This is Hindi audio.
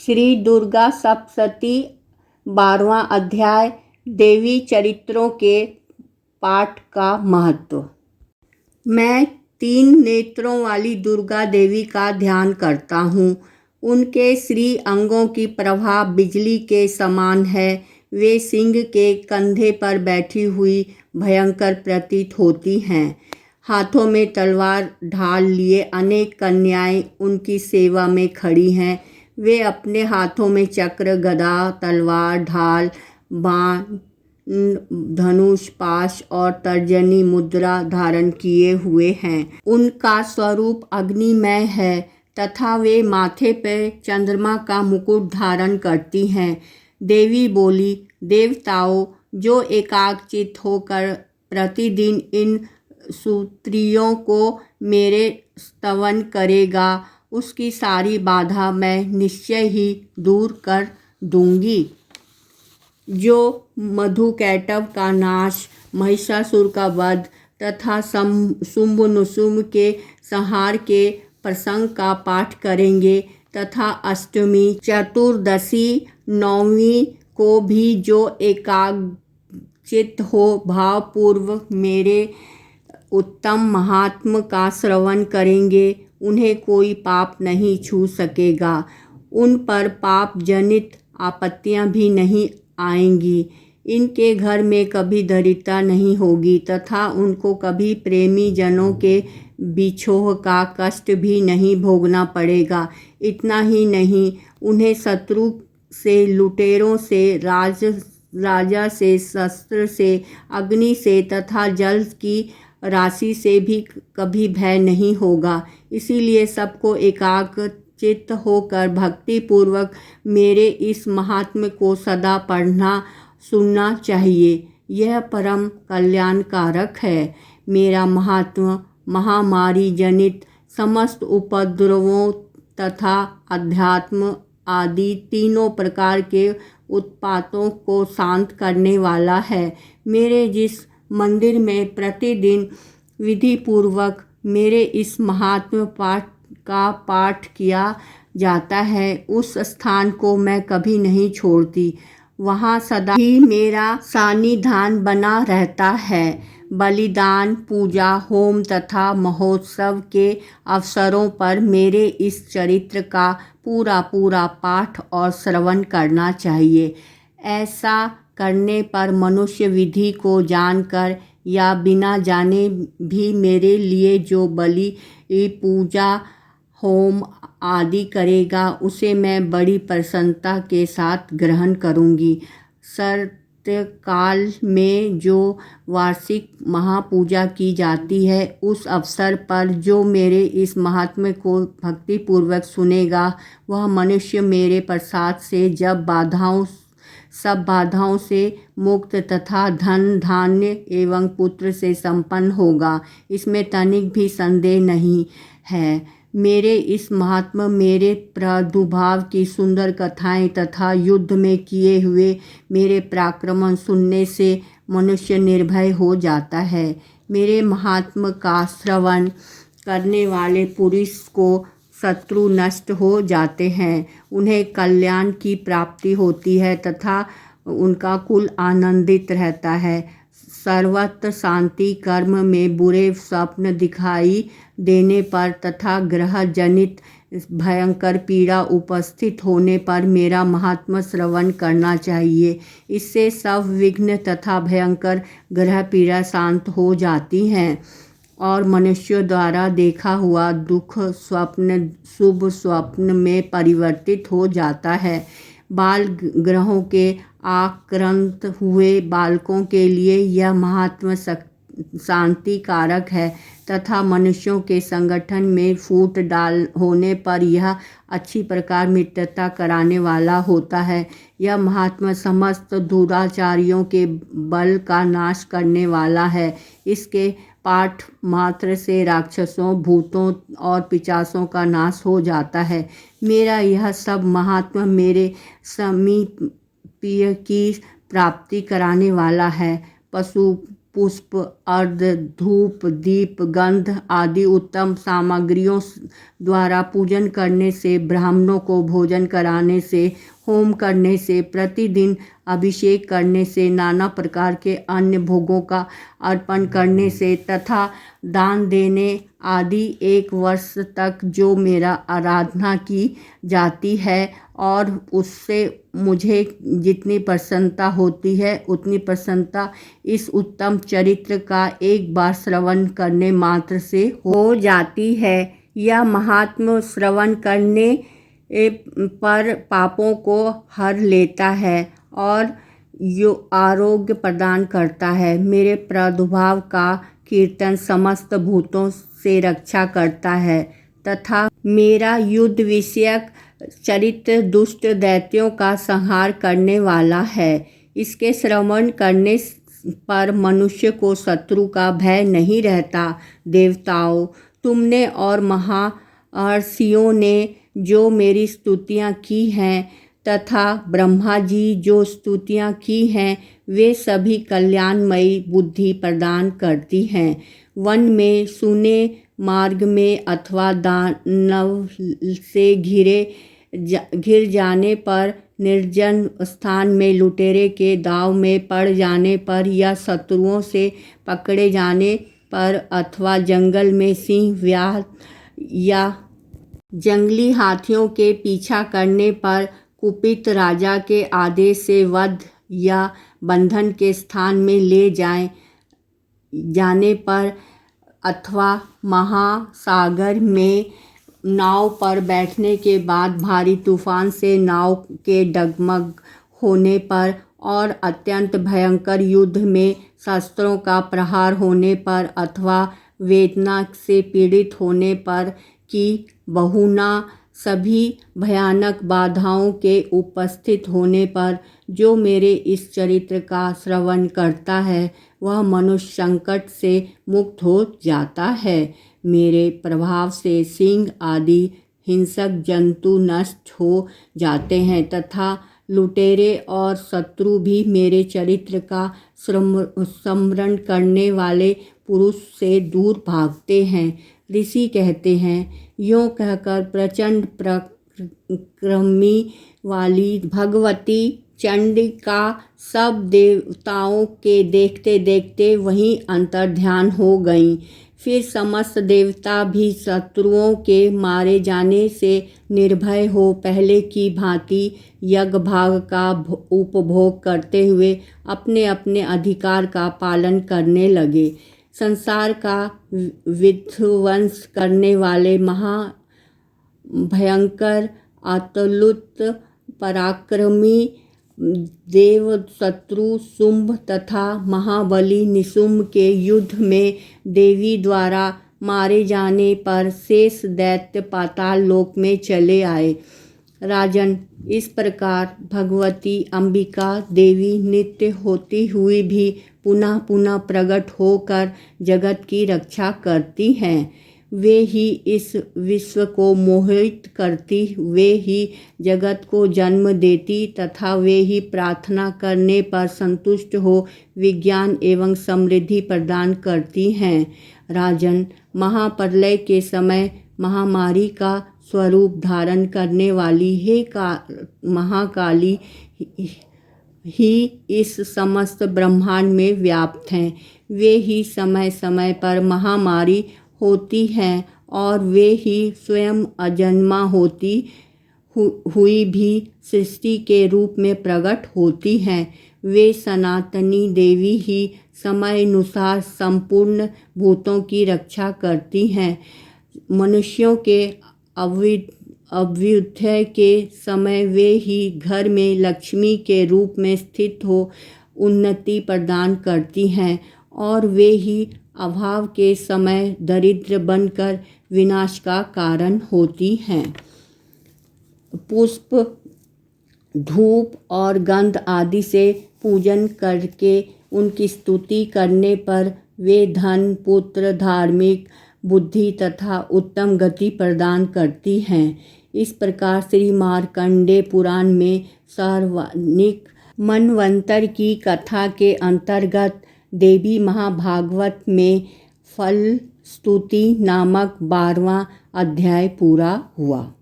श्री दुर्गा सप्तशती 12वां अध्याय देवी चरित्रों के पाठ का महत्व। मैं 3 नेत्रों वाली दुर्गा देवी का ध्यान करता हूँ। उनके श्री अंगों की प्रभा बिजली के समान है। वे सिंह के कंधे पर बैठी हुई भयंकर प्रतीत होती हैं। हाथों में तलवार ढाल लिए अनेक कन्याएं उनकी सेवा में खड़ी हैं। वे अपने हाथों में चक्र, गदा, तलवार, ढाल, बाण, धनुष, पाश और तर्जनी मुद्रा धारण किए हुए हैं। उनका स्वरूप अग्निमय है तथा वे माथे पर चंद्रमा का मुकुट धारण करती हैं। देवी बोली, देवताओं, जो एकाग्रचित्त होकर प्रतिदिन इन सुत्रियों को मेरे स्तवन करेगा, उसकी सारी बाधा मैं निश्चय ही दूर कर दूंगी। जो मधुकैटभ का नाश, महिषासुर का वध तथा शुंभ निशुंभ के संहार के प्रसंग का पाठ करेंगे तथा अष्टमी, चतुर्दशी, नवमी को भी जो एकाग्रचित्त हो भावपूर्वक मेरे उत्तम महात्म का श्रवण करेंगे, उन्हें कोई पाप नहीं छू सकेगा। उन पर पाप जनित आपत्तियां भी नहीं आएंगी। इनके घर में कभी दरिद्रता नहीं होगी तथा उनको कभी प्रेमी जनों के बिछोह का कष्ट भी नहीं भोगना पड़ेगा। इतना ही नहीं, उन्हें शत्रु से, लुटेरों से, राजा से, शस्त्र से, अग्नि से तथा जल की राशि से भी कभी भय नहीं होगा। इसीलिए सबको एकाग्रचित्त होकर भक्तिपूर्वक मेरे इस महात्म्य को सदा पढ़ना सुनना चाहिए। यह परम कल्याणकारक है। मेरा महात्म्य महामारी जनित समस्त उपद्रवों तथा अध्यात्म आदि तीनों प्रकार के उत्पातों को शांत करने वाला है। मेरे जिस मंदिर में प्रतिदिन विधिपूर्वक मेरे इस महात्म्य पाठ का पाठ किया जाता है, उस स्थान को मैं कभी नहीं छोड़ती। वहाँ सदा ही मेरा सानिध्यान बना रहता है। बलिदान, पूजा, होम तथा महोत्सव के अवसरों पर मेरे इस चरित्र का पूरा पाठ और श्रवण करना चाहिए। ऐसा करने पर मनुष्य विधि को जानकर या बिना जाने भी मेरे लिए जो बलि, पूजा, होम आदि करेगा, उसे मैं बड़ी प्रसन्नता के साथ ग्रहण करूंगी। शरतकाल में जो वार्षिक महापूजा की जाती है, उस अवसर पर जो मेरे इस महात्म्य को भक्तिपूर्वक सुनेगा, वह मनुष्य मेरे प्रसाद से सब बाधाओं से मुक्त तथा धन, धान्य एवं पुत्र से संपन्न होगा। इसमें तनिक भी संदेह नहीं है। मेरे इस महात्म्य, मेरे प्रादुर्भाव की सुंदर कथाएं तथा युद्ध में किए हुए मेरे पराक्रम सुनने से मनुष्य निर्भय हो जाता है। मेरे महात्म्य का श्रवण करने वाले पुरुष को शत्रु नष्ट हो जाते हैं, उन्हें कल्याण की प्राप्ति होती है तथा उनका कुल आनंदित रहता है। सर्वत्र शांति, कर्म में बुरे स्वप्न दिखाई देने पर तथा ग्रह जनित भयंकर पीड़ा उपस्थित होने पर मेरा महात्म्य श्रवण करना चाहिए। इससे सब विघ्न तथा भयंकर ग्रह पीड़ा शांत हो जाती हैं और मनुष्यों द्वारा देखा हुआ दुख स्वप्न शुभ स्वप्न में परिवर्तित हो जाता है। बाल ग्रहों के आक्रांत हुए बालकों के लिए यह महात्म्य शांति कारक है तथा मनुष्यों के संगठन में फूट डाल होने पर यह अच्छी प्रकार मित्रता कराने वाला होता है। यह महात्म्य समस्त दुराचारियों के बल का नाश करने वाला है। इसके पाठ मात्र से राक्षसों, भूतों और पिशाचों का नाश हो जाता है। मेरा यह सब महात्म्य मेरे समीप की प्राप्ति कराने वाला है। पशु पुष्प, अर्घ, धूप, दीप, गंध आदि उत्तम सामग्रियों द्वारा पूजन करने से, ब्राह्मणों को भोजन कराने से, होम करने से, प्रतिदिन अभिषेक करने से, नाना प्रकार के अन्य भोगों का अर्पण करने से तथा दान देने आदि 1 वर्ष तक जो मेरा आराधना की जाती है और उससे मुझे जितनी प्रसन्नता होती है उतनी प्रसन्नता इस उत्तम चरित्र का एक बार श्रवण करने मात्र से हो जाती है। यह महात्म श्रवण करने पर पापों को हर लेता है और आरोग्य प्रदान करता है। मेरे प्रादुर्भाव का कीर्तन समस्त भूतों से रक्षा करता है तथा मेरा युद्ध विषयक चरित्र दुष्ट दैत्यों का संहार करने वाला है। इसके श्रवण करने पर मनुष्य को शत्रु का भय नहीं रहता। देवताओं, तुमने और महर्षियों ने जो मेरी स्तुतियाँ की हैं तथा ब्रह्मा जी जो स्तुतियाँ की हैं वे सभी कल्याणमयी बुद्धि प्रदान करती हैं। वन में, सूने मार्ग में अथवा दानव से घिर जाने पर, निर्जन स्थान में लुटेरे के दाव में पड़ जाने पर या शत्रुओं से पकड़े जाने पर अथवा जंगल में सिंह, व्याघ्र या जंगली हाथियों के पीछा करने पर, कुपित राजा के आदेश से वध या बंधन के स्थान में ले जाने पर अथवा महासागर में नाव पर बैठने के बाद भारी तूफान से नाव के डगमग होने पर और अत्यंत भयंकर युद्ध में शस्त्रों का प्रहार होने पर अथवा वेदना से पीड़ित होने पर कि बहुना सभी भयानक बाधाओं के उपस्थित होने पर जो मेरे इस चरित्र का श्रवण करता है वह मनुष्य संकट से मुक्त हो जाता है। मेरे प्रभाव से सिंह आदि हिंसक जंतु नष्ट हो जाते हैं तथा लुटेरे और शत्रु भी मेरे चरित्र का स्मरण करने वाले पुरुष से दूर भागते हैं। ऋषि कहते हैं, यों कहकर प्रचंड पराक्रमी वाली भगवती चंडिका सब देवताओं के देखते देखते वहीं अंतर्ध्यान हो गईं। फिर समस्त देवता भी शत्रुओं के मारे जाने से निर्भय हो पहले की भांति यज्ञ भाग का उपभोग करते हुए अपने अपने अधिकार का पालन करने लगे। संसार का विध्वंस करने वाले महा भयंकर अतुलित पराक्रमी देव शत्रु शुंभ तथा महाबली निशुंभ के युद्ध में देवी द्वारा मारे जाने पर शेष दैत्य पाताल लोक में चले आए। राजन, इस प्रकार भगवती अंबिका देवी नित्य होती हुई भी पुनः पुनः प्रकट होकर जगत की रक्षा करती हैं। वे ही इस विश्व को मोहित करती, वे ही जगत को जन्म देती तथा वे ही प्रार्थना करने पर संतुष्ट हो विज्ञान एवं समृद्धि प्रदान करती हैं। राजन, महाप्रलय के समय महामारी का स्वरूप धारण करने वाली हे महाकाली ही इस समस्त ब्रह्मांड में व्याप्त हैं। वे ही समय समय पर महामारी होती हैं और वे ही स्वयं अजन्मा होती हुई भी सृष्टि के रूप में प्रकट होती हैं। वे सनातनी देवी ही समय अनुसार संपूर्ण भूतों की रक्षा करती हैं। मनुष्यों के अभ्युदय के समय वे ही घर में लक्ष्मी के रूप में स्थित हो उन्नति प्रदान करती हैं और वे ही अभाव के समय दरिद्र बनकर विनाश का कारण होती हैं। पुष्प, धूप और गंध आदि से पूजन करके उनकी स्तुति करने पर वे धन, पुत्र, धार्मिक बुद्धि तथा उत्तम गति प्रदान करती हैं। इस प्रकार श्री मार्कंडेय पुराण में सार्वजनिक मनवंतर की कथा के अंतर्गत देवी महाभागवत में फल स्तुति नामक 12वां अध्याय पूरा हुआ।